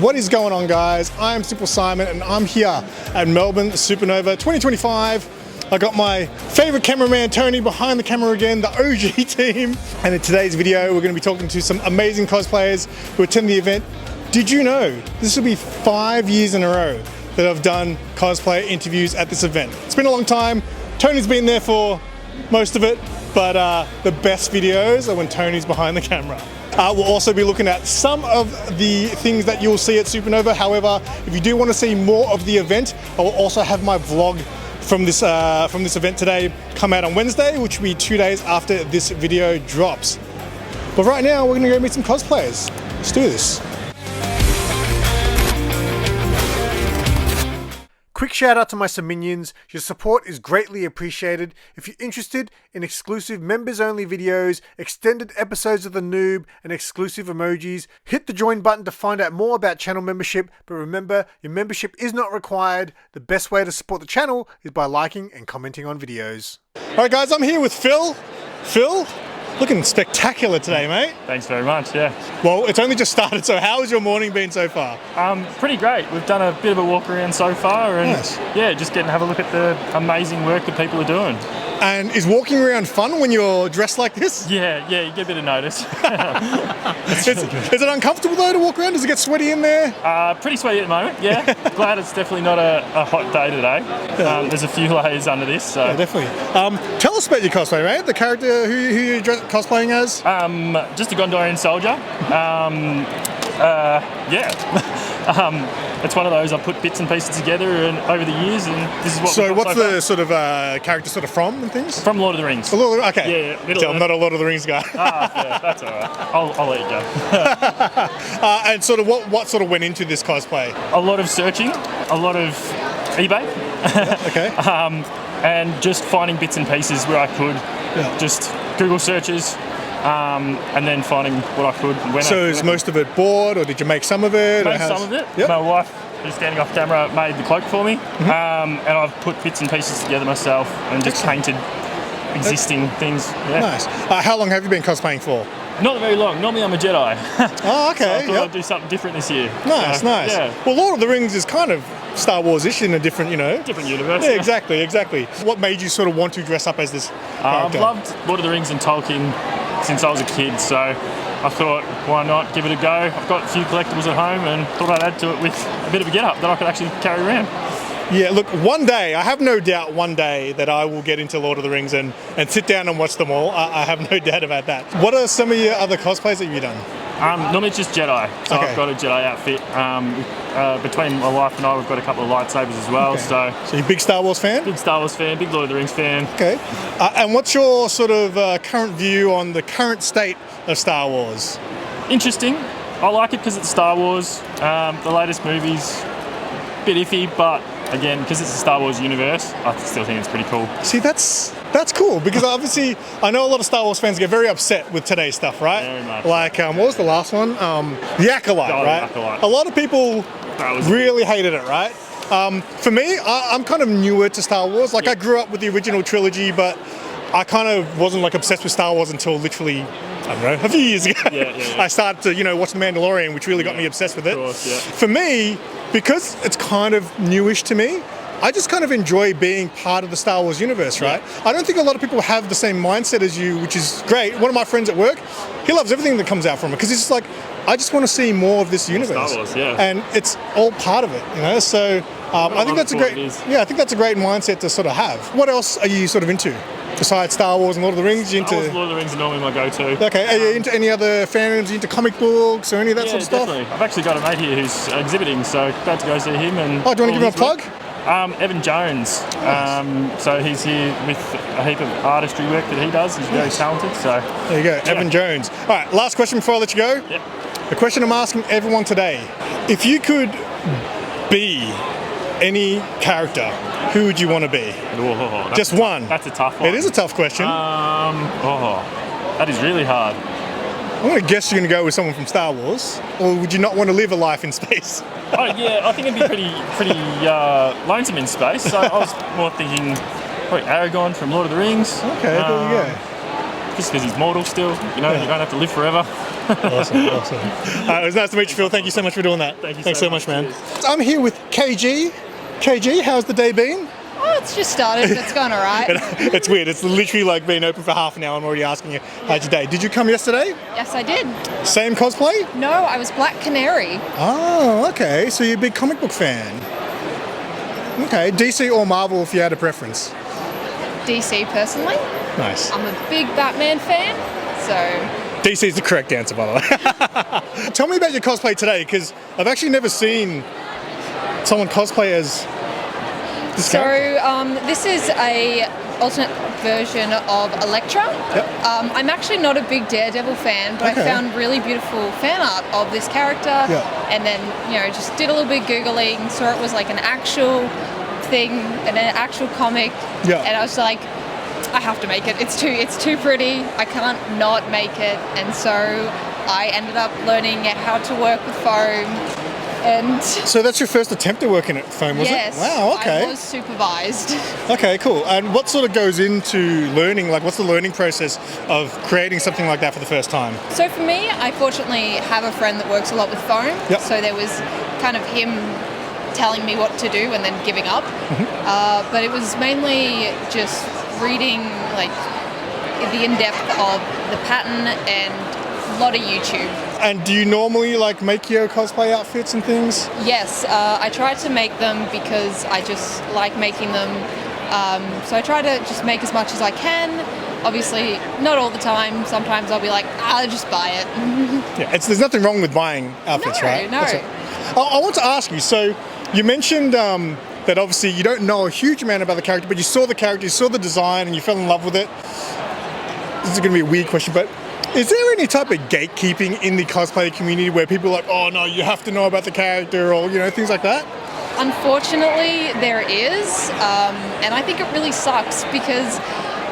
What is going on, guys? I'm SimpleSimon and I'm here at Melbourne Supanova 2025. I got my favorite cameraman Tony behind the camera again, the OG team. And in today's video, we're going to be talking to some amazing cosplayers who attend the event. Did you know this will be 5 years in a row that I've done cosplayer interviews at this event? It's been a long time. Tony's been there for most of it, but the best videos are when Tony's behind the camera. We'll also be looking at some of the things that you'll see at Supanova. However, if you do want to see more of the event, I will also have my vlog from this event today come out on Wednesday, which will be 2 days after this video drops. But right now, we're going to go meet some cosplayers. Let's do this. Quick shout out to my Minions. Your support is greatly appreciated. If you're interested in exclusive members only videos, extended episodes of The Noob, and exclusive emojis, hit the join button to find out more about channel membership. But remember, your membership is not required. The best way to support the channel is by liking and commenting on videos. Alright guys, I'm here with Phil. Phil, looking spectacular today, mate. Thanks very much, yeah. Well, it's only just started, so how has your morning been so far? Pretty great. We've done a bit of a walk around so far and nice. Yeah, just getting to have a look at the amazing work that people are doing. And is walking around fun when you're dressed like this? Yeah, you get a bit of notice. Is it uncomfortable though to walk around? Does it get sweaty in there? Pretty sweaty at the moment, yeah. Glad it's definitely not a hot day today. There's a few layers under this, so. Yeah, definitely. Tell us about your cosplay, mate. The character who you're cosplaying as? Just a Gondorian soldier. It's one of those I put bits and pieces together and over the years, and this is what. So what's the sort of character sort of from and things? From Lord of the Rings. Okay. Yeah. So I'm not a Lord of the Rings guy. Yeah, that's all right. I'll let you go. And sort of what sort of went into this cosplay? A lot of searching, a lot of eBay. Okay. And just finding bits and pieces where I could. Yeah. Just Google searches. And then finding what I could. So is most of it board, or did you make some of it? Made some of it. Yep. My wife, who's standing off camera, made the cloak for me. And I've put bits and pieces together myself and just painted existing things. Yeah. Nice. How long have you been cosplaying for? Not very long. Normally I'm a Jedi. Oh, okay. So I thought I'd do something different this year. Nice, nice. Yeah. Well, Lord of the Rings is kind of Star Wars-ish in a different, Different universe. Yeah, exactly. What made you sort of want to dress up as this character? I've loved Lord of the Rings and Tolkien since I was a kid, so I thought, why not give it a go? I've got a few collectibles at home and thought I'd add to it with a bit of a get-up that I could actually carry around. Yeah, look, one day, I have no doubt one day that I will get into Lord of the Rings and sit down and watch them all. I have no doubt about that. What are some of your other cosplays that you've done? Normally it's just Jedi, so Okay. I've got a Jedi outfit. Between my wife and I, we've got a couple of lightsabers as well. Okay. So you're a big Star Wars fan? Big Star Wars fan, big Lord of the Rings fan. Okay. And what's your sort of current view on the current state of Star Wars? Interesting. I like it because it's Star Wars. The latest movies, a bit iffy, but again, because it's a Star Wars universe, I still think it's pretty cool. See, that's cool, because obviously I know a lot of Star Wars fans get very upset with today's stuff, right? Very much. Like, what was the last one? The Acolyte, right? The Acolyte. A lot of people really hated it, right? For me, I'm kind of newer to Star Wars. Like, I grew up with the original trilogy, but I kind of wasn't like obsessed with Star Wars until literally, I don't know, a few years ago. Yeah. I started to, watch The Mandalorian, which really got me obsessed with it. Of course, yeah. For me, because it's kind of newish to me, I just kind of enjoy being part of the Star Wars universe, right? I don't think a lot of people have the same mindset as you, which is great. One of my friends at work, he loves everything that comes out from it, because he's just like, I just want to see more of this universe. Star Wars, yeah. And it's all part of it, So I think that's a great, I think that's a great mindset to sort of have. What else are you sort of into? Besides Star Wars and Lord of the Rings, Lord of the Rings are normally my go-to. Okay, are you into any other fandoms? Are you into comic books or any of that sort of stuff? Definitely. I've actually got a mate here who's exhibiting, so glad to go see him. And do you want to give him a plug? Evan Jones. Nice. So he's here with a heap of artistry work that he does. He's very talented. So there you go, Evan Jones. All right, last question before I let you go. Yep. The question I'm asking everyone today: if you could be any character, who would you want to be? Just one. That's a tough one. It is a tough question. That is really hard. I'm going to guess you're going to go with someone from Star Wars, or would you not want to live a life in space? I think it'd be pretty lonesome in space. So I was more thinking probably Aragorn from Lord of the Rings. Okay, there you go. just because he's mortal still. You know, you don't have to live forever. Awesome. It was nice to meet you, Phil. Thank you so much for doing that. Thanks so much, man. So I'm here with KG. KG, how's the day been? Oh, it's just started. It's going all right. It's weird. It's literally like been open for half an hour. I'm already asking you, how's your day? Did you come yesterday? Yes, I did. Same cosplay? No, I was Black Canary. Oh, okay. So you're a big comic book fan. Okay. DC or Marvel if you had a preference? DC, personally. Nice. I'm a big Batman fan, so... DC is the correct answer, by the way. Tell me about your cosplay today, because I've actually never seen someone cosplay as this character. So, this is a alternate version of Elektra. Yep. I'm actually not a big Daredevil fan, but Okay. I found really beautiful fan art of this character. Yeah. And then, you know, just did a little bit Googling, saw it was like an actual thing, and an actual comic. Yeah. And I was like, I have to make it. It's too pretty. I can't not make it. And so I ended up learning how to work with foam. And So that's your first attempt at working at foam, was yes, it? Wow, okay. I was supervised. Okay, cool. And what sort of goes into learning? Like, what's the learning process of creating something like that for the first time? So for me, I fortunately have a friend that works a lot with foam. Yep. So there was kind of him telling me what to do and then giving up. But it was mainly just reading like the in-depth of the pattern and a lot of YouTube. And do you normally like make your cosplay outfits and things? Yes, I try to make them because I just like making them. So I try to just make as much as I can. Obviously, not all the time. Sometimes I'll be like, I'll just buy it. Yeah, there's nothing wrong with buying outfits, No, right? no. That's it. I want to ask you, so you mentioned that obviously you don't know a huge amount about the character, but you saw the character, you saw the design, and you fell in love with it. This is going to be a weird question, but is there any type of gatekeeping in the cosplay community where people are like, oh no, you have to know about the character, or you know, things like that? Unfortunately, there is, and I think it really sucks because,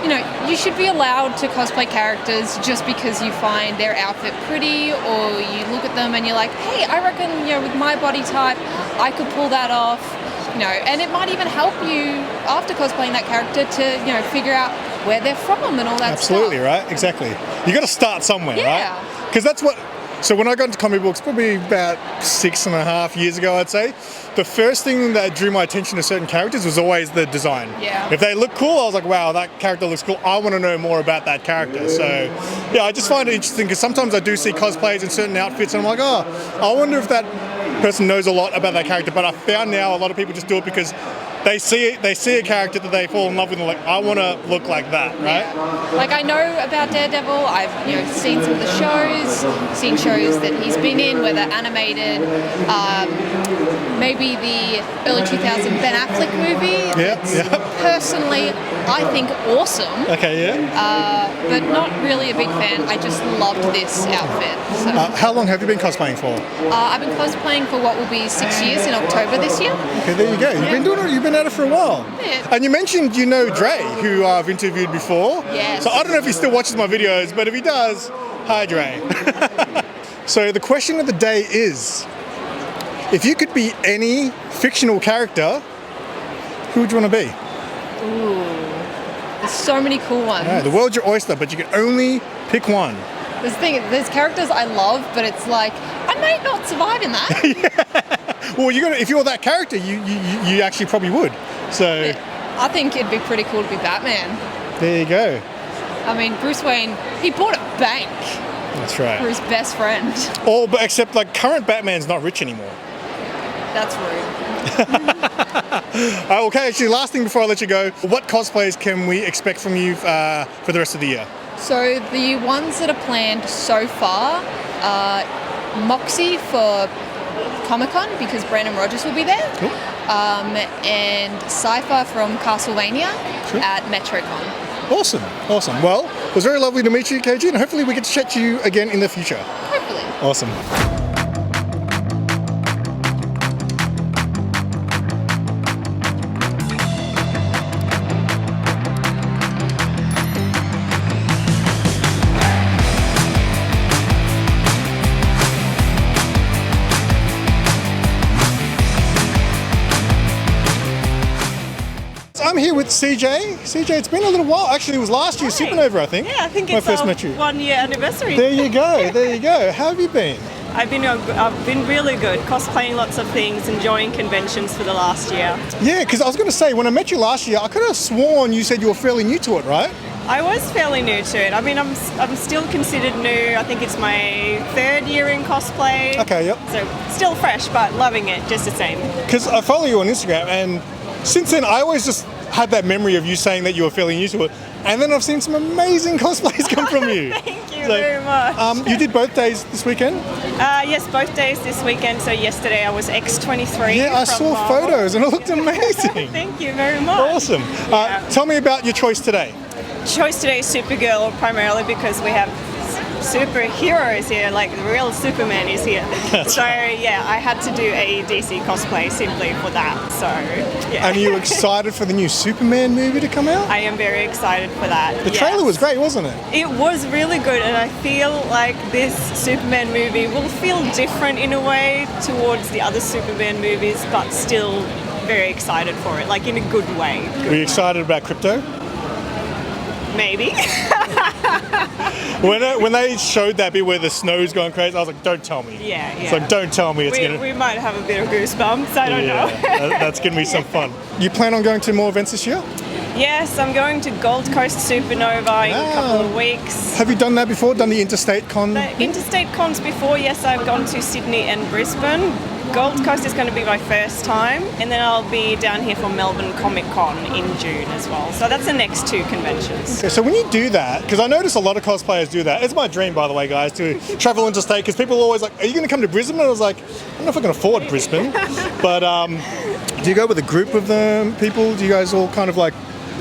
you know, you should be allowed to cosplay characters just because you find their outfit pretty, or you look at them and you're like, hey, I reckon, you know, with my body type, I could pull that off, you know, and it might even help you after cosplaying that character to, you know, figure out where they're from and all that Absolutely, stuff. right? Exactly. You got to start somewhere, Yeah. right? Because that's what. So when I got into comic books, probably about 6.5 years ago, I'd say, the first thing that drew my attention to certain characters was always the design. Yeah. If they look cool, I was like, wow, that character looks cool. I want to know more about that character. So yeah, I just find it interesting because sometimes I do see cosplayers in certain outfits and I'm like, oh, I wonder if that person knows a lot about that character. But I found now a lot of people just do it because they see a character that they fall in love with and they're like, I want to look like that, right? Like, I know about Daredevil. I've, you know, seen some of the shows, seen shows that he's been in, whether animated, maybe the early 2000 Ben Affleck movie. Yeah, It's yeah. personally, I think awesome, Okay, yeah. but not really a big fan. I just loved this outfit. So, How long have you been cosplaying for? I've been cosplaying for what will be 6 years in October this year. Okay, there you go. You've been doing it. You've been at it for a while. Yeah. And you mentioned you know Dre, who I've interviewed before. Yes. So I don't know if he still watches my videos, but if he does, hi Dre. So the question of the day is, if you could be any fictional character, who would you want to be? There's so many cool ones. Yeah, the world's your oyster, but you can only pick one. There's the thing, there's characters I love, but it's like, I might not survive in that. Well, if you're that character, you actually probably would. So I think it'd be pretty cool to be Batman. there you go. I mean, Bruce Wayne, he bought a bank That's for right. his best friend. Oh, but except like current Batman's not rich anymore. That's rude. Okay, actually, last thing before I let you go, what cosplays can we expect from you for the rest of the year? So the ones that are planned so far are Moxie for Comic-Con because Brandon Rogers will be there. Cool. And Cypher from Castlevania Sure. at MetroCon. Awesome. Well, it was very lovely to meet you, KG, and hopefully we get to chat to you again in the future. Hopefully. Awesome. I'm here with CJ. CJ, it's been a little while. Actually, it was last year, Supanova, I think. Yeah, I think when it's I first met you. 1 year anniversary. There you go, there you go. How have you been? I've been really good, cosplaying lots of things, enjoying conventions for the last year. Yeah, because I was going to say, when I met you last year, I could have sworn you said you were fairly new to it, right? I was fairly new to it. I mean, I'm still considered new. I think it's my 3rd year in cosplay. Okay, yep. So still fresh, but loving it just the same. Because I follow you on Instagram, and since then, I always just had that memory of you saying that you were fairly new to it. And then I've seen some amazing cosplays come from you. Thank you very much. You did both days this weekend? Yes, both days this weekend. So yesterday I was X23. Yeah, I saw Marvel. photos and it looked amazing. Thank you very much. Awesome. Yeah. Tell me about your choice today. Choice today is Supergirl, primarily because we have superheroes here, like the real Superman is here. So yeah, I had to do a DC cosplay simply for that. So yeah. And are you excited for the new Superman movie to come out? I am very excited for that. The trailer was great, wasn't it? It was really good, and I feel like this Superman movie will feel different in a way towards the other Superman movies, but still very excited for it, like in a good way. Were you excited about crypto? Maybe. When they showed that bit where the snow's going crazy, I was like, don't tell me. Yeah. It's like, don't tell me. We might have a bit of goosebumps, I don't know. That's going to be some fun. You plan on going to more events this year? Yes, I'm going to Gold Coast Supanova in a couple of weeks. Have you done that before? Done the interstate con? The interstate cons before, yes, I've gone to Sydney and Brisbane. Gold Coast is going to be my first time, and then I'll be down here for Melbourne Comic Con in June as well. So that's the next 2 conventions. Okay, so when you do that, because I notice a lot of cosplayers do that. It's my dream, by the way, guys, to travel interstate, because people are always like, are you going to come to Brisbane? And I was like, I don't know if I can afford Brisbane. But do you go with a group of people? Do you guys all kind of like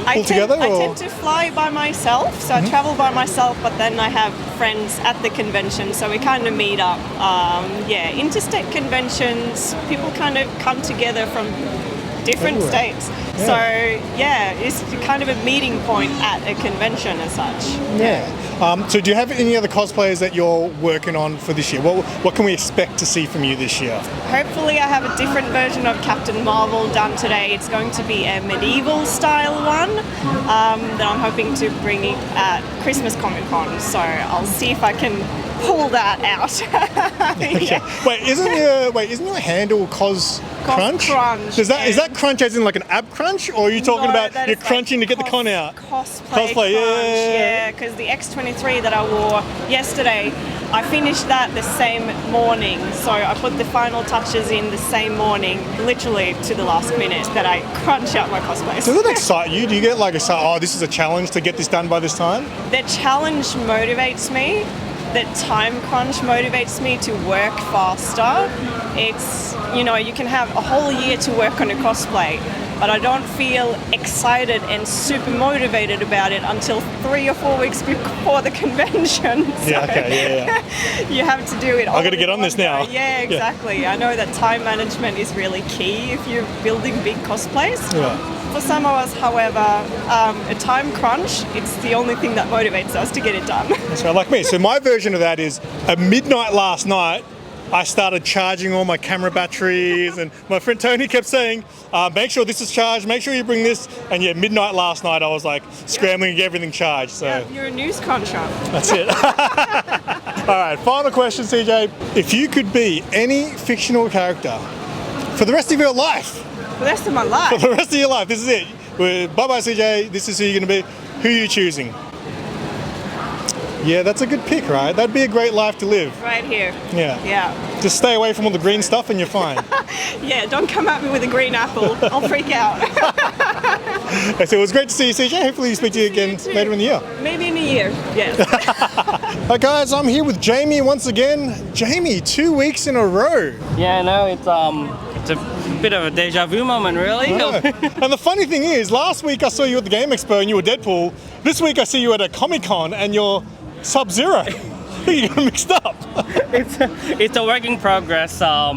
pull together? I tend to fly by myself, so I travel by myself, but then I have friends at the convention, so we kind of meet up. Interstate conventions, people kind of come together from different states. Yeah. So yeah, it's kind of a meeting point at a convention as such. Yeah. So do you have any other cosplayers that you're working on for this year? What can we expect to see from you this year? Hopefully I have a different version of Captain Marvel done today. It's going to be a medieval style one that I'm hoping to bring at Christmas Comic Con. So I'll see if I can pull that out. Okay. Wait, isn't your handle Crunch? Is that crunch as in like an ab crunch, or are you talking about you're crunching to get the con out? Cosplay crunch, yeah. Because the X23 that I wore yesterday, I finished that the same morning. So I put the final touches in the same morning, literally to the last minute, that I crunch out my cosplays. Does it excite you? Do you get like this is a challenge to get this done by this time? The challenge motivates me. The time crunch motivates me to work faster. It's, you can have a whole year to work on a cosplay, but I don't feel excited and super motivated about it until 3 or 4 weeks before the convention. Yeah, okay, yeah. You have to do it all. I got to get on this now. Yeah, exactly. Yeah. I know that time management is really key if you're building big cosplays. Yeah. For some of us, however, a time crunch, it's the only thing that motivates us to get it done. That's right, like me. So my version of that is at midnight last night, I started charging all my camera batteries, and my friend Tony kept saying, make sure this is charged, make sure you bring this. And yeah, midnight last night I was like scrambling to get everything charged. So yeah, you're a news cruncher. That's it. All right, final question, CJ. If you could be any fictional character for the rest of your life, For the rest of my life? For the rest of your life, this is it. Bye-bye, CJ, this is who you're going to be. Who are you choosing? Yeah, that's a good pick, right? That'd be a great life to live. Right here. Yeah. Just stay away from all the green stuff and you're fine. Yeah, don't come at me with a green apple. I'll freak out. So it was great to see you, CJ. Hopefully you speak to you again later in the year. Maybe in a year, yes. Hi guys, I'm here with Jamie once again. Jamie, 2 weeks in a row. Yeah, I know, it's a bit of a deja vu moment, really. Yeah. And the funny thing is, last week I saw you at the Game Expo and you were Deadpool. This week I see you at a Comic-Con and you're Sub-Zero. You got mixed up. It's a work in progress. A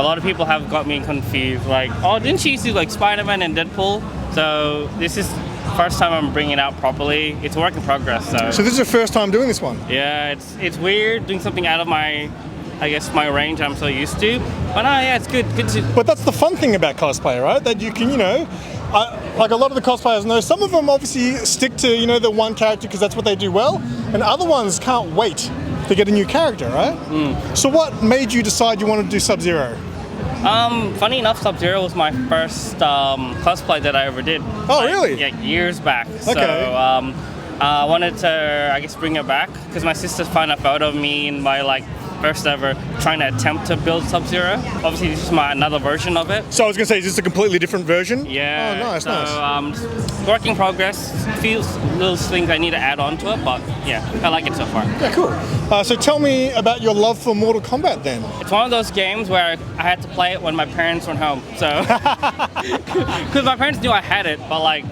lot of people have got me confused. Like, oh, didn't she do like Spider-Man and Deadpool? So this is first time I'm bringing it out properly. It's a work in progress. So this is your first time doing this one? Yeah, it's weird doing something out of my range I'm so used to. But yeah, it's good. But that's the fun thing about cosplay, right? That you can, like a lot of the cosplayers know, some of them obviously stick to, you know, the one character because that's what they do well, and other ones can't wait to get a new character, right? So what made you decide you wanted to do Sub-Zero? Funny enough, Sub-Zero was my first cosplay that I ever did. Oh, really? Yeah, years back. Okay. So I wanted to, I guess, bring it back because my sister found a photo of me in my like first ever trying to attempt to build Sub-Zero. Obviously, this is another version of it. So I was going to say, is this a completely different version? Yeah. Oh, nice, so, nice. Work in progress. Few little things I need to add on to it, but yeah, I like it so far. Yeah, cool. So tell me about your love for Mortal Kombat then. It's one of those games where I had to play it when my parents weren't home. So, because my parents knew I had it, but like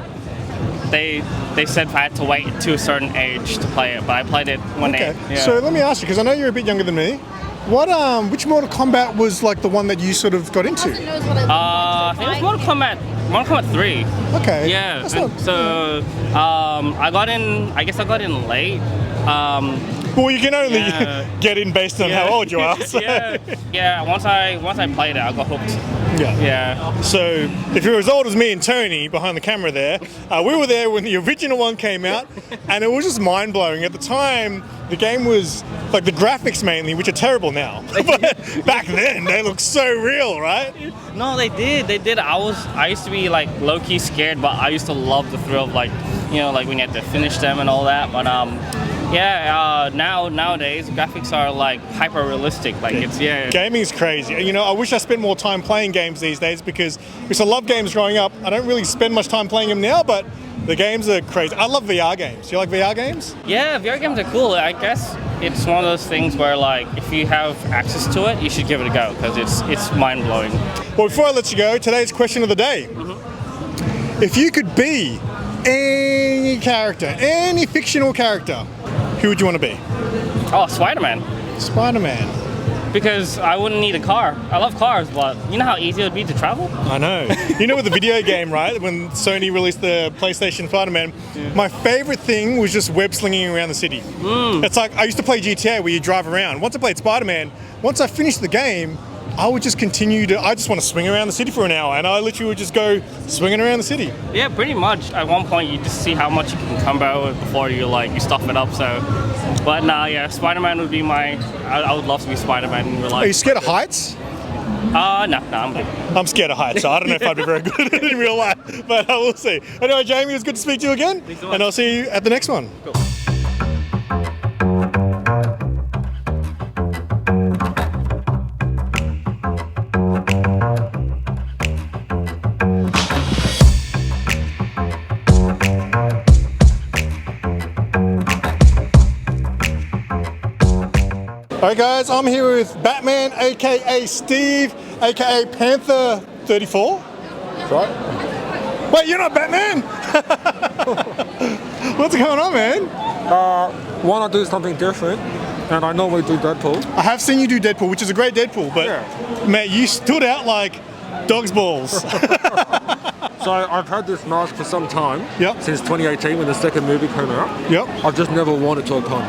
they said I had to wait to a certain age to play it, but I played it one day. Yeah. So let me ask you, because I know you're a bit younger than me. Which Mortal Kombat was like the one that you sort of got into? I think it was Mortal Kombat 3. Okay. Yeah. That's not- So I got in late. Well, you can only Yeah. get in based on how old you are. So. yeah. Once I played it, I got hooked. Yeah. So if you're as old as me and Tony behind the camera there, we were there when the original one came out, and it was just mind blowing. At the time, the game was like the graphics mainly, which are terrible now. But back then, they looked so real, right? No, they did. I used to be like low key scared, but I used to love the thrill of like, you know, like when you had to finish them and all that. But nowadays graphics are like hyper realistic. Like it's Gaming's crazy. You know, I wish I spent more time playing games these days because I love games growing up. I don't really spend much time playing them now, but the games are crazy. I love VR games. You like VR games? Yeah, VR games are cool. I guess it's one of those things where like if you have access to it, you should give it a go because it's mind blowing. Well, before I let you go, today's question of the day. If you could be any character, any fictional character, who would you want to be? Oh, Spider-Man. Spider-Man. Because I wouldn't need a car. I love cars, but you know how easy it would be to travel? I know. You know with the video game, right? When Sony released the PlayStation Spider-Man, my favorite thing was just web slinging around the city. It's like, I used to play GTA where you drive around. Once I played Spider-Man, once I finished the game, I would just I just want to swing around the city for an hour, and I literally would just go swinging around the city. Yeah, pretty much. At one point, you just see how much you can combo before you stuff it up. So, but nah, yeah, Spider-Man would be I would love to be Spider-Man in real life. Are you scared of heights? No, I'm good. I'm scared of heights, so I don't know if I'd be very good in real life, but I will see. Anyway, Jamie, it was good to speak to you again, and I'll see you at the next one. Cool. Alright guys, I'm here with Batman, aka Steve, aka Panther 34. That's right. Wait, you're not Batman? What's going on, man? Want to do something different, and I normally do Deadpool. I have seen you do Deadpool, which is a great Deadpool, but mate, you stood out like dog's balls. So I've had this mask for some time, since 2018 when the second movie came out. I've just never worn it to a con.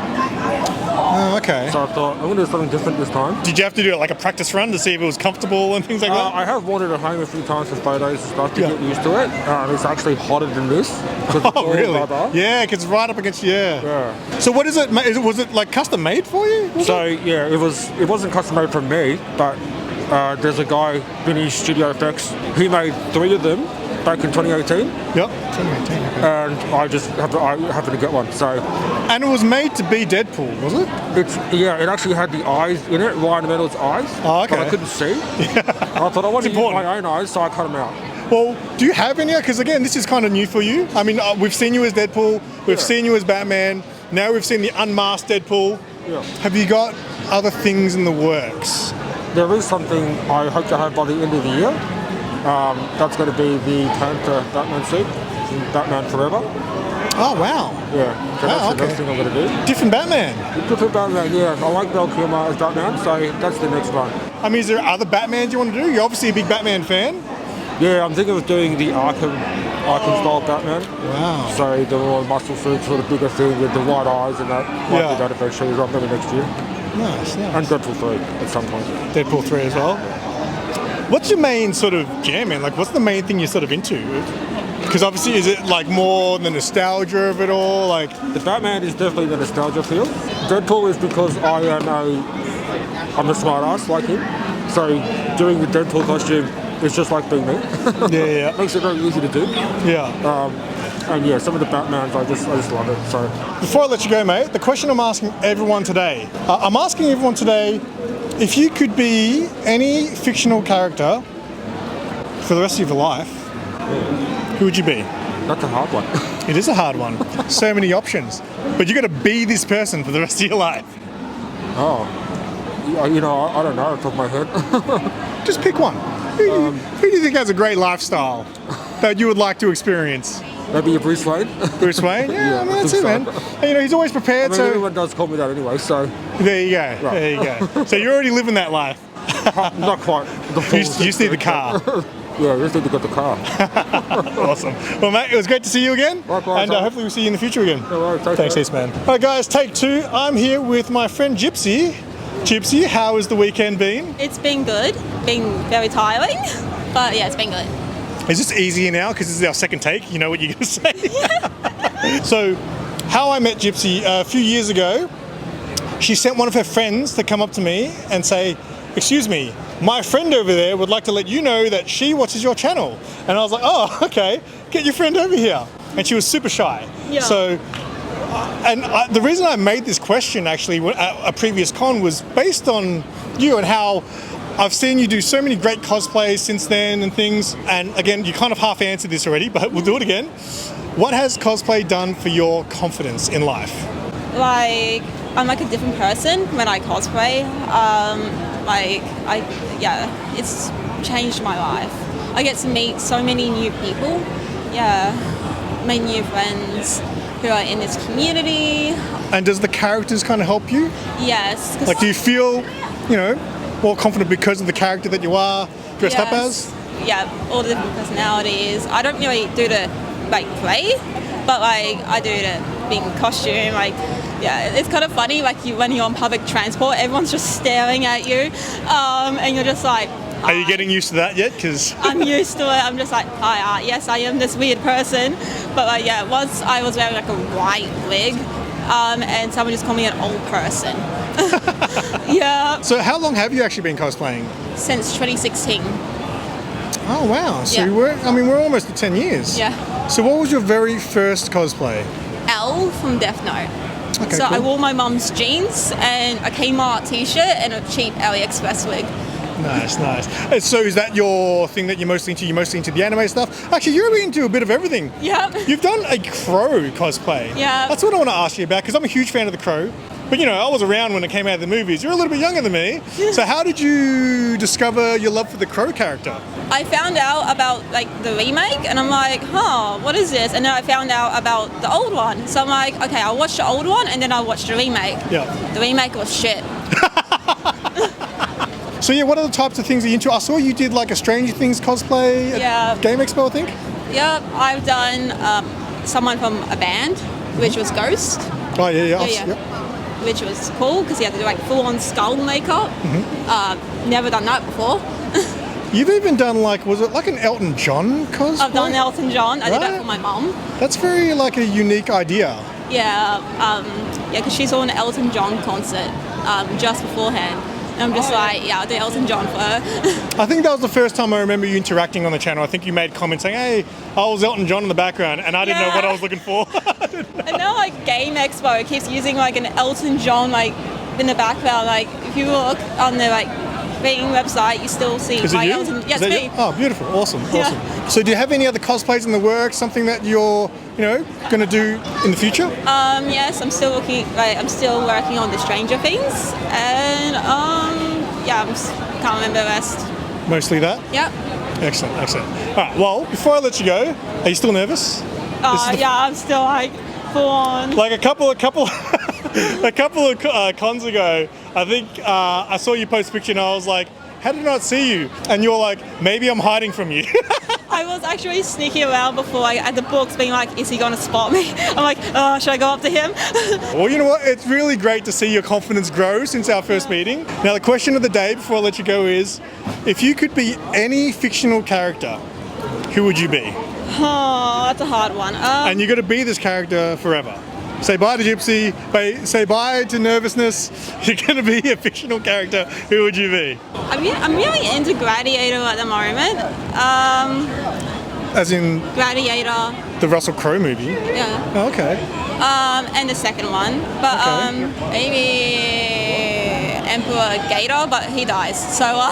Oh, okay. So I thought, I'm going to do something different this time. Did you have to do like a practice run to see if it was comfortable and things like that? I have worn it at home a few times for photos and stuff to get used to it. It's actually hotter than this. Oh, really? Yeah, because it's right up against you. Yeah. So what is it? Was it like custom made for you? Yeah, it wasn't custom made for me, but there's a guy, Vinny Studio Effects. He made 3 of them back in 2018. Yep, 2018. Okay. And I happened to get one. So. And it was made to be Deadpool, was it? It actually had the eyes in it, Ryan Reynolds' eyes. Oh, okay. But I couldn't see. I thought I wanted to use my own eyes, so I cut them out. Well, do you have any? Because again, this is kind of new for you. I mean, we've seen you as Deadpool, we've seen you as Batman. Now we've seen the unmasked Deadpool. Yeah. Have you got other things in the works? There is something I hope to have by the end of the year. That's going to be the Panther Batman suit, Batman Forever. Oh, wow. Yeah, so that's the next thing I'm going to do. Different Batman. Different Batman, yeah. I like Val Kilmer as Batman, so that's the next one. I mean, is there other Batmans you want to do? You're obviously a big Batman fan. Yeah, I'm thinking of doing the Arkham style Batman. Wow. So the more muscle suit, sort of bigger thing with the white eyes and that. Might be that if they shows up maybe next year. Nice. And Deadpool 3 at some point. Deadpool 3 as well. What's your main sort of jam, man? Like, what's the main thing you're sort of into? Because obviously, is it like more the nostalgia of it all? Like, The Batman is definitely the nostalgia feel. Deadpool is because I'm a smart ass like him. So doing the Deadpool costume is just like being me. yeah. Makes it very easy to do. Yeah. And yeah, some of the Batmans, I just love it. So Before I let you go, mate, the question I'm asking everyone today. I'm asking everyone today, if you could be any fictional character for the rest of your life, who would you be? that's a hard one. It is a hard one. So many options. But you got to be this person for the rest of your life. You know, I don't know off the top of my head. Just pick one. Who do you think has a great lifestyle that you would like to experience? Maybe a Bruce Wayne. Bruce Wayne? Yeah, I mean, that's it, man. And, you know, he's always I prepared, mean, so everyone does call me that anyway, so there you go. Right. There you go. So you're already living that life. not quite. You just need the car. Yeah, we just need to get the car. Awesome. Well, mate, it was great to see you again. Likewise, And Alan. hopefully we'll see you in the future again. No worries, take Thanks care. heaps, man. All right, guys, take two. I'm here with my friend Gypsy. Gypsy, how has the weekend been? It's been good. Been very tiring, but yeah, it's been good. Is this easier now because this is our second take? You know what you're going to say? So, how I met Gypsy a few years ago, she sent one of her friends to come up to me and say, "Excuse me, my friend over there would like to let you know that she watches your channel." And I was like, "Oh, okay, get your friend over here." And she was super shy. Yeah. So, the reason I made this question actually at a previous con was based on you and how I've seen you do so many great cosplays since then and things. And again, you kind of half answered this already, but we'll do it again. What has cosplay done for your confidence in life? Like, I'm like a different person when I cosplay. It's changed my life. I get to meet so many new people. Yeah, make new friends who are in this community. And does the characters kind of help you? Yes. 'Cause Like, do you feel, you know, more confident because of the character that you are dressed up as? Yeah, all the different personalities. I don't really do the like play, but like I do the being costume. Like, yeah, it's kind of funny. Like when you're on public transport, everyone's just staring at you, and you're just like. Are you getting used to that yet? Because I'm used to it. I'm just like, yes, I am this weird person. But like, yeah, once I was wearing like a white wig, and someone just called me an old person. Yeah. So how long have you actually been cosplaying? Since 2016. Oh wow! So Yeah. we're almost at 10 years. Yeah. So what was your very first cosplay? L from Death Note. Okay, So I cool. wore my mum's jeans and a Kmart t-shirt and a cheap AliExpress wig. Nice, nice. And so is that your thing that you're mostly into? You're mostly into the anime stuff? Actually, you're really into a bit of everything. Yeah. You've done a Crow cosplay. Yeah. That's what I want to ask you about, because I'm a huge fan of the Crow. But you know, I was around when it came out of the movies. You're a little bit younger than me. So how did you discover your love for the Crow character? I found out about like the remake and I'm like, what is this? And then I found out about the old one. So I'm like, okay, I'll watch the old one and then I'll watch the remake. Yeah. The remake was shit. So yeah, what are the types of things that you're into? I saw you did like a Stranger Things cosplay at Yeah. Game Expo, I think. Yep, I've done someone from a band, which was Ghost. Oh yeah, yeah. Yeah. Yep. Which was cool because he had to do like full-on skull makeup. Never done that before. You've even done like, was it like an Elton John cosplay? I've done Elton John. I did that Right. for my mum. That's very like a unique idea. Yeah, because she saw an Elton John concert just beforehand. And I'm just like, yeah, I'll do Elton John for her. I think that was the first time I remember you interacting on the channel. I think you made comments saying, "Hey, I was Elton John in the background," and I didn't know what I was looking for. And now like Game Expo keeps using like an Elton John like in the background. Like if you look on the like rating website, you still see Is it my you? Elton. Is Yes, that me. you? Oh, beautiful, awesome, Yeah. awesome. So, do you have any other cosplays in the works? Something that you're, you know, going to do in the future? Yes, I'm still looking. Like I'm still working on the Stranger Things, and yeah, can't remember the rest. Mostly that. Yep. Excellent, excellent. All right. Well, before I let you go, are you still nervous? Yeah, I'm still like full on. Like a couple of cons ago, I think I saw you post a picture and I was like, "How did I not see you?" And you're like, "Maybe I'm hiding from you." I was actually sneaking around before, like at the books, being like, "Is he gonna spot me?" I'm like, "Oh, should I go up to him?" Well, you know what? It's really great to see your confidence grow since our first meeting. Now, the question of the day before I let you go is, if you could be any fictional character, who would you be? Oh, that's a hard one. And you got to be this character forever. Say bye to Gypsy, say bye to nervousness. You're going to be a fictional character. Who would you be? I'm really into Gladiator at the moment. As in Gladiator. the Russell Crowe movie? Yeah. Oh, okay. And the second one. But Okay. maybe Emperor Gator, but he dies. So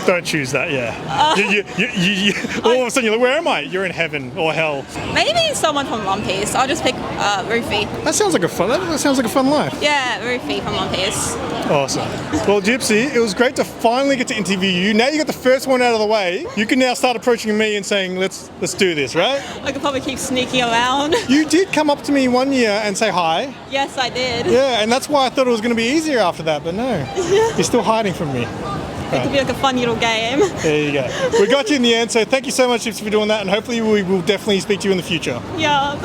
Don't choose that, yeah. You, all of a sudden you're like, where am I? You're in heaven or hell. maybe someone from One Piece. I'll just pick Rufy. That sounds like a fun life. Yeah, Rufy from One Piece. Awesome. Well, Gypsy, it was great to finally get to interview you. Now you got the first one out of the way. You can now start approaching me and saying, let's do this, right? I could probably keep sneaking around. You did come up to me one year and say hi. Yes, I did. Yeah, and that's why I thought it was going to be easier after that, but no. You're still hiding from me. It could be like a fun little game. There you go. We got you in the end, so thank you so much Gypsy for doing that, and hopefully we will definitely speak to you in the future. Yeah.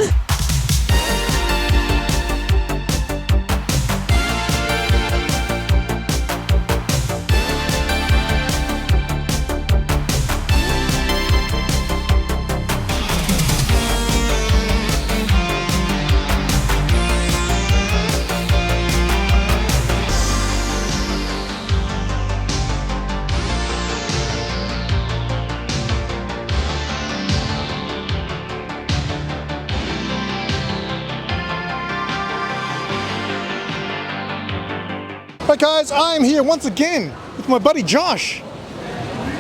Right guys, I'm here once again with my buddy Josh.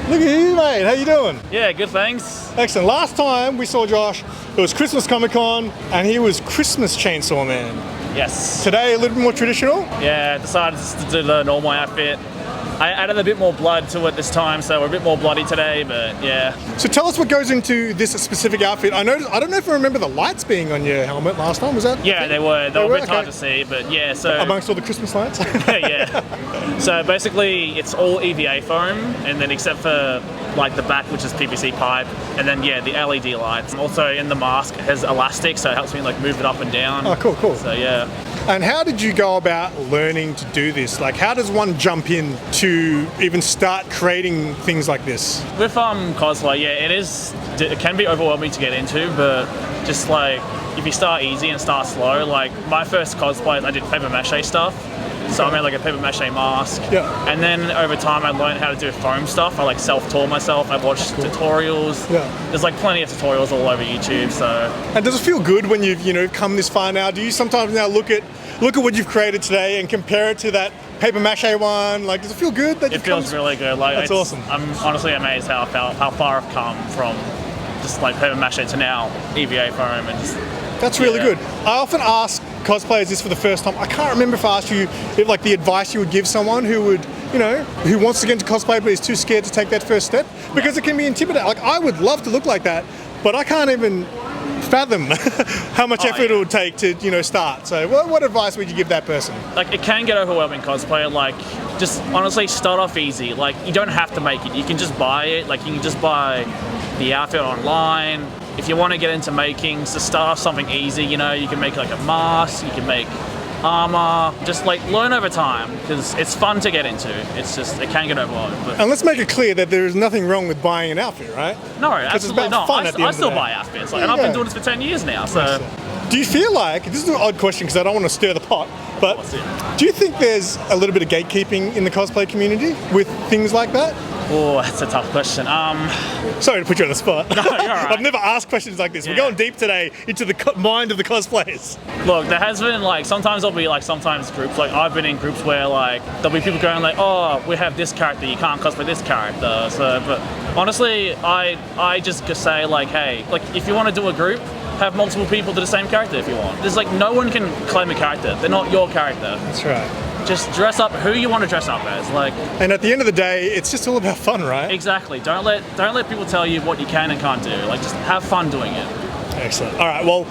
Look at you, mate. How you doing? Yeah, good, thanks. Excellent. Last time we saw Josh, it was Christmas Comic Con, and he was Christmas Chainsaw Man. Yes. Today, a little bit more traditional. Yeah, decided just to do the normal outfit. I added a bit more blood to it this time, so we're a bit more bloody today, but yeah. So tell us what goes into this specific outfit. I don't know if I remember the lights being on your helmet last time. Was that? Yeah, they were. They were a bit hard okay. to see, but yeah, so... Amongst all the Christmas lights? yeah. So basically, it's all EVA foam, and then except for like the back, which is PVC pipe, and then yeah, the LED lights. Also in the mask it has elastic, so it helps me like move it up and down. Oh, cool. So yeah. And how did you go about learning to do this? Like, how does one jump in to even start creating things like this? With cosplay, yeah, it can be overwhelming to get into, but just like if you start easy and start slow, like my first cosplay, I did paper mache stuff. So I made like a paper mache mask. Yeah. And then over time I learned how to do foam stuff. I like self-taught myself. I watched tutorials. Yeah. There's like plenty of tutorials all over YouTube, so. And does it feel good when you've come this far now? Do you sometimes now look at what you've created today and compare it to that paper mache one? Like, does it feel good that it feels really good. Like, that's awesome. I'm honestly amazed how far I've come from just like paper mache to now EVA foam and just. That's really good. I often ask cosplayers this for the first time. I can't remember if I asked you if like the advice you would give someone who would, who wants to get into cosplay but is too scared to take that first step, because it can be intimidating. Like, I would love to look like that, but I can't even fathom how much effort it would take to start. So what advice would you give that person? Like, it can get overwhelming cosplay. Like, just honestly start off easy. Like, you don't have to make it. You can just buy it. Like, you can just buy the outfit online. If you want to get into making, so start off something easy. You can make like a mask, you can make armor, just like learn over time, because it's fun to get into. It's just, it can get overwhelming. But and let's make it clear that there is nothing wrong with buying an outfit, right? No, absolutely not. I still buy outfits, and I've been doing this for 10 years now. So, do you feel like, this is an odd question because I don't want to stir the pot, but do you think there's a little bit of gatekeeping in the cosplay community with things like that? Oh, that's a tough question. Sorry to put you on the spot. No, you're all right. I've never asked questions like this. We're going deep today into the mind of the cosplayers. Look, there has been like, sometimes there'll be like, sometimes groups, like I've been in groups where like, there'll be people going like, oh, we have this character, you can't cosplay this character. So, but honestly, I just say like, hey, like if you want to do a group, have multiple people do the same character if you want. There's like, no one can claim a character. They're not your character. That's right. Just dress up who you want to dress up as, like. And at the end of the day, it's just all about fun, right? Exactly. Don't let people tell you what you can and can't do. Like, just have fun doing it. Excellent. All right. Well,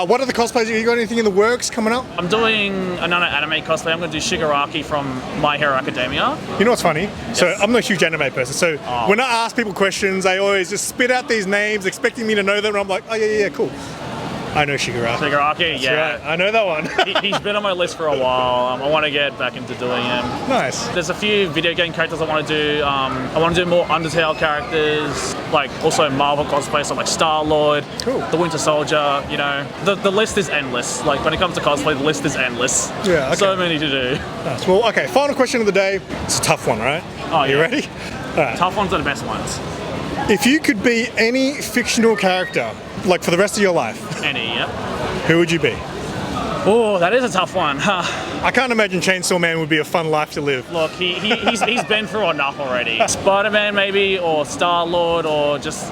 what are the cosplays? You got anything in the works coming up? I'm doing another anime cosplay. I'm going to do Shigaraki from My Hero Academia. You know what's funny? Yes. So I'm not a huge anime person. So when I ask people questions, they always just spit out these names, expecting me to know them, and I'm like, oh yeah, cool. I know Shigaraki. Shigaraki, yeah. Right. I know that one. He's been on my list for a while. I want to get back into doing him. Nice. There's a few video game characters I want to do. I want to do more Undertale characters, like also Marvel cosplay, so like Star-Lord, Cool. the Winter Soldier, you know. The list is endless. Like when it comes to cosplay, the list is endless. Yeah, okay. So many to do. Nice. Well, okay, final question of the day. It's a tough one, right? Oh, You yeah. ready? All right. Tough ones are the best ones. If you could be any fictional character, like for the rest of your life, Any, yeah. who would you be? Oh, that is a tough one. I can't imagine Chainsaw Man would be a fun life to live. Look, he's been through enough already. Spider-Man maybe, or Star-Lord, or just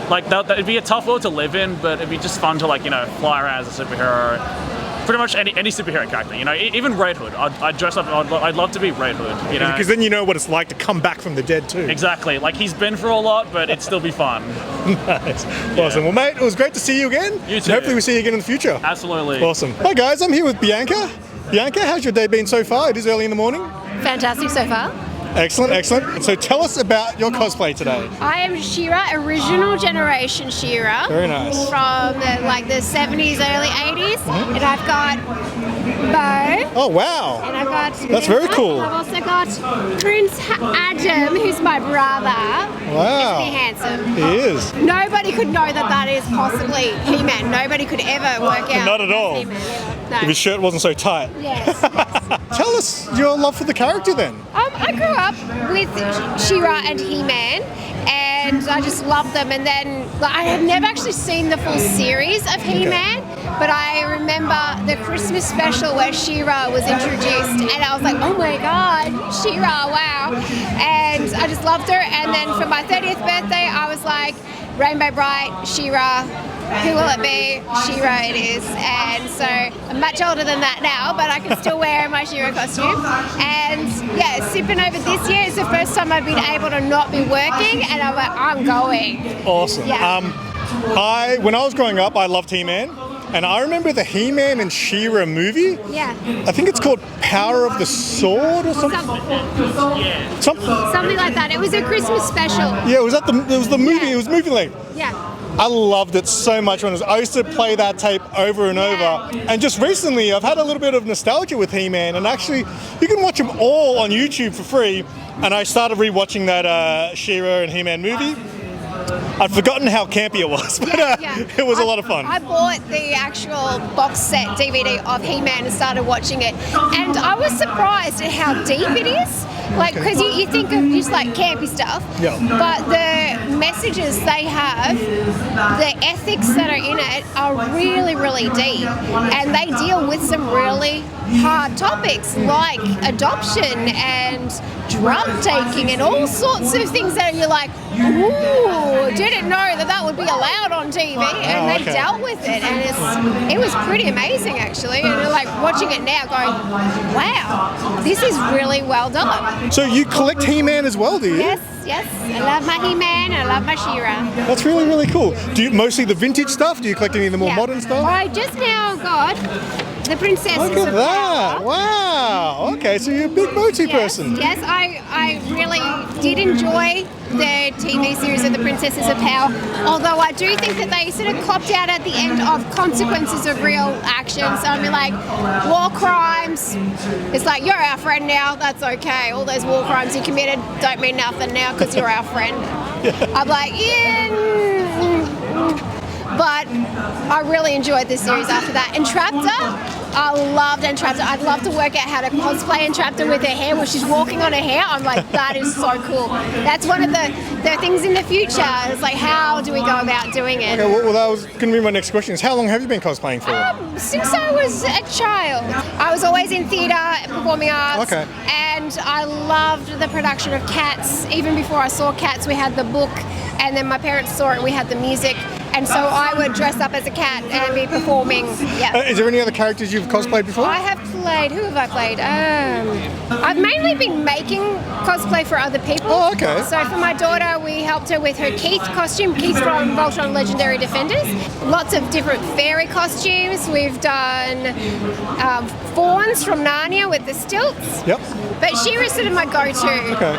like that'd be a tough world to live in, but it'd be just fun to, like, you know, fly around as a superhero. Pretty much any superhero character, you know, even Red Hood. I'd dress up. I'd love to be Red Hood, you know. Because then you know what it's like to come back from the dead too. Exactly. Like, he's been through a lot, but it'd still be fun. Nice. Awesome. Well, mate, it was great to see you again. You And too. hopefully we see you again in the future. Absolutely. Awesome. Hi guys, I'm here with Bianca. Bianca, how's your day been so far? It is early in the morning. Fantastic so far. Excellent, excellent. So tell us about your cosplay today. I am She-Ra, original generation She-Ra. Very nice. From the 70s, early 80s. And I've got Bo. Oh, wow. And I've got... That's very cool. I've also got Prince Adam, who's my brother. Wow. Isn't he handsome? He is. Nobody could know that is possibly He-Man. Nobody could ever work out. Not at all. He-Man. No. If his shirt wasn't so tight. Yes. Tell us your love for the character then. I grew up with She-Ra and He-Man, and I just loved them. And then I had never actually seen the full series of He-Man, but I remember the Christmas special where She-Ra was introduced, and I was like, oh my god, She-Ra, wow. And I just loved her. And then for my 30th birthday, I was like, Rainbow Bright, She-Ra. Who will it be? She-Ra it is. And so I'm much older than that now, but I can still wear my She-Ra costume. And yeah, Supanova this year is the first time I've been able to not be working, and I'm like, I'm going. Awesome. Yeah. When I was growing up, I loved He-Man. And I remember the He-Man and She-Ra movie. Yeah. I think it's called Power of the Sword or something. Something like that. It was a Christmas special. Yeah, it was the movie. Yeah. It was movie length. Yeah. I loved it so much I used to play that tape over and over. And just recently, I've had a little bit of nostalgia with He-Man, and actually, you can watch them all on YouTube for free. And I started rewatching that She-Ra and He-Man movie. I'd forgotten how campy it was, but it was a lot of fun. I bought the actual box set DVD of He-Man and started watching it, and I was surprised at how deep it is. Like, because you think of just like campy stuff, but the messages they have, the ethics that are in it are really, really deep, and they deal with some really hard topics like adoption and drug taking and all sorts of things that you're like, ooh, didn't know that would be allowed on TV, and they dealt with it, and it was pretty amazing actually. And you're like watching it now, going, wow, this is really well done. So you collect He-Man as well, do you? Yes, I love my He-Man, I love my She-Ra. That's really, really cool. Do you mostly the vintage stuff? Do you collect any of the more modern stuff? I just now got the Princesses Look at of that! Power. Wow. Okay, so you're a big motu person. Yes, I really did enjoy the TV series of the Princesses of Power, although I do think that they sort of copped out at the end of consequences of real action. So I mean, like, war crimes, it's like, you're our friend now, that's okay. All those war crimes you committed don't mean nothing now because you're our friend. I'm like, but I really enjoyed this series after that. Entraptor, I loved Entraptor. I'd love to work out how to cosplay Entraptor with her hair where she's walking on her hair. I'm like, that is so cool. That's one of the things in the future. It's like, how do we go about doing it? Okay, well that was going to be my next question. Is how long have you been cosplaying for? Since I was a child. I was always in theatre, performing arts. Okay. And I loved the production of Cats. Even before I saw Cats, we had the book, and then my parents saw it, we had the music. And so I would dress up as a cat and be performing. Yeah. Is there any other characters you've cosplayed before? I have played. Who have I played? I've mainly been making cosplay for other people. Oh, okay. So for my daughter, we helped her with her Keith costume. Keith from Voltron Legendary Defenders. Lots of different fairy costumes. We've done fawns from Narnia with the stilts. Yep. But she was sort of my go-to. Okay.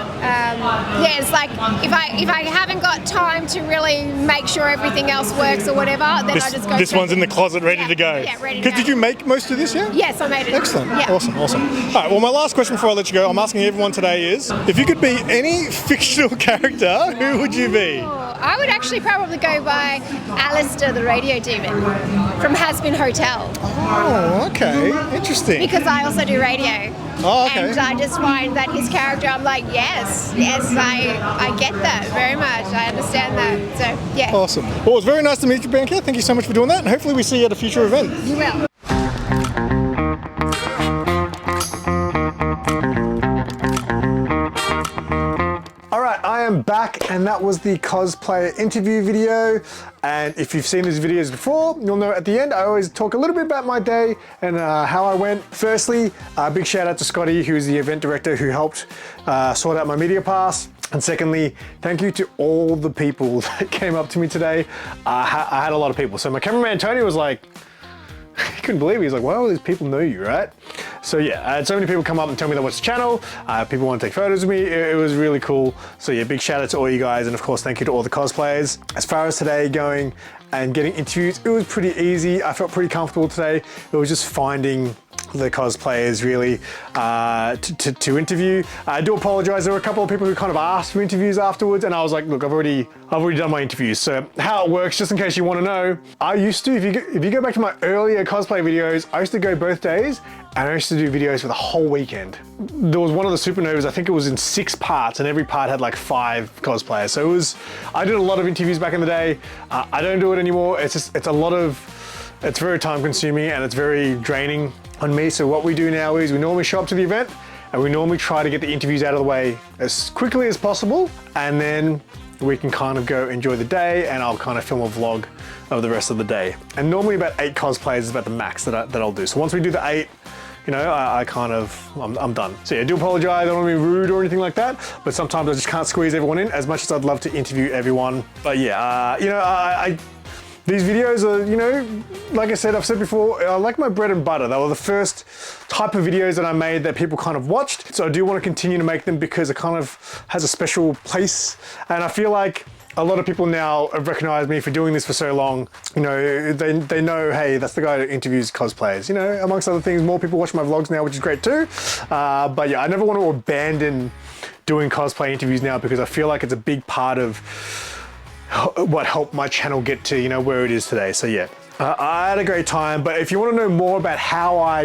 Yeah, it's like if I haven't got time to really make sure everything else works or whatever, then I just go. This straight one's in the closet, ready to go. Yeah, ready to go. Did you make most of this? Yeah. Yes, I made it. Excellent. Yeah. Awesome. All right. Well, my last question before I let you go, I'm asking everyone today is, if you could be any fictional character, who would you be? I would actually probably go by Alistair, the radio demon, from Has Been Hotel. Oh, okay. Interesting. Because I also do radio. Oh, okay. And I just find that his character, I'm like, yes, I get that very much. I understand that. So, yeah. Awesome. Well, it was very nice to meet you, Bianca. Thank you so much for doing that, and hopefully we see you at a future event. You will. Alright, I am back, and that was the cosplayer interview video. And if you've seen these videos before, you'll know at the end I always talk a little bit about my day and how I went. Firstly, a big shout out to Scotty, who's the event director who helped sort out my media pass. And secondly, thank you to all the people that came up to me today. I had a lot of people. So my cameraman Tony was like, he couldn't believe it. He's like, why all these people know you, right? So yeah, I had so many people come up and tell me they watch the channel. People want to take photos of me. It was really cool. So yeah, big shout out to all you guys. And of course, thank you to all the cosplayers. As far as today going and getting interviews, it was pretty easy. I felt pretty comfortable today. It was just finding the cosplayers really to interview. I do apologize. There were a couple of people who kind of asked for interviews afterwards, and I was like, look, I've already done my interviews. So how it works, just in case you want to know, I used to, if you go back to my earlier cosplay videos, I used to go both days, and I used to do videos for the whole weekend. There was one of the Supernovas, I think it was in 6 parts, and every part had like 5 cosplayers. So I did a lot of interviews back in the day. I don't do it anymore. It's very time consuming and it's very draining on me. So what we do now is we normally show up to the event and we normally try to get the interviews out of the way as quickly as possible, and then we can kind of go enjoy the day, and I'll kind of film a vlog of the rest of the day. And normally about 8 cosplayers is about the max that I'll do. So once we do the 8, you know, I'm done. So yeah, I do apologize, I don't want to be rude or anything like that, but sometimes I just can't squeeze everyone in as much as I'd love to interview everyone. But yeah, you know, these videos are, you know, like I said, I've said before, I like my bread and butter. They were the first type of videos that I made that people kind of watched. So I do want to continue to make them because it kind of has a special place. And I feel like a lot of people now have recognized me for doing this for so long. You know, they know, hey, that's the guy that interviews cosplayers. You know, amongst other things, more people watch my vlogs now, which is great too. But yeah, I never want to abandon doing cosplay interviews now because I feel like it's a big part of what helped my channel get to, you know, where it is today. So yeah, I had a great time. But if you want to know more about how I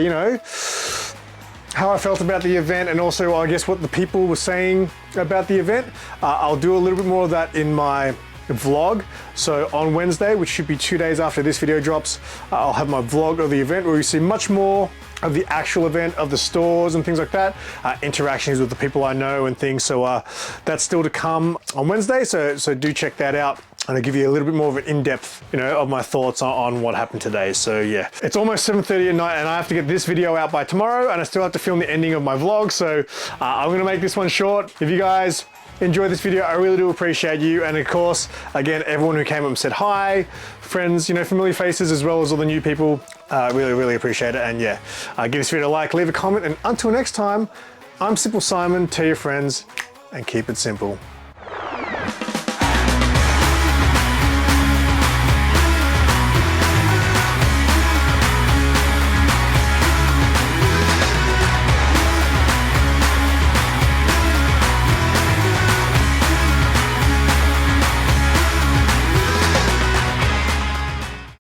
felt about the event, and also I guess what the people were saying about the event, I'll do a little bit more of that in my vlog. So on Wednesday, which should be 2 days after this video drops, I'll have my vlog of the event where you see much more of the actual event, of the stores and things like that, interactions with the people I know and things. So that's still to come on Wednesday. So do check that out. And I'll give you a little bit more of an in-depth, you know, of my thoughts on what happened today. So yeah, it's almost 7:30 at night and I have to get this video out by tomorrow, and I still have to film the ending of my vlog. So I'm gonna make this one short. If you guys enjoyed this video, I really do appreciate you. And of course, again, everyone who came up and said hi, friends, you know, familiar faces, as well as all the new people, really, really appreciate it. And yeah, give this video a like, leave a comment, and until next time, I'm SimpleSimon. Tell your friends and keep it simple.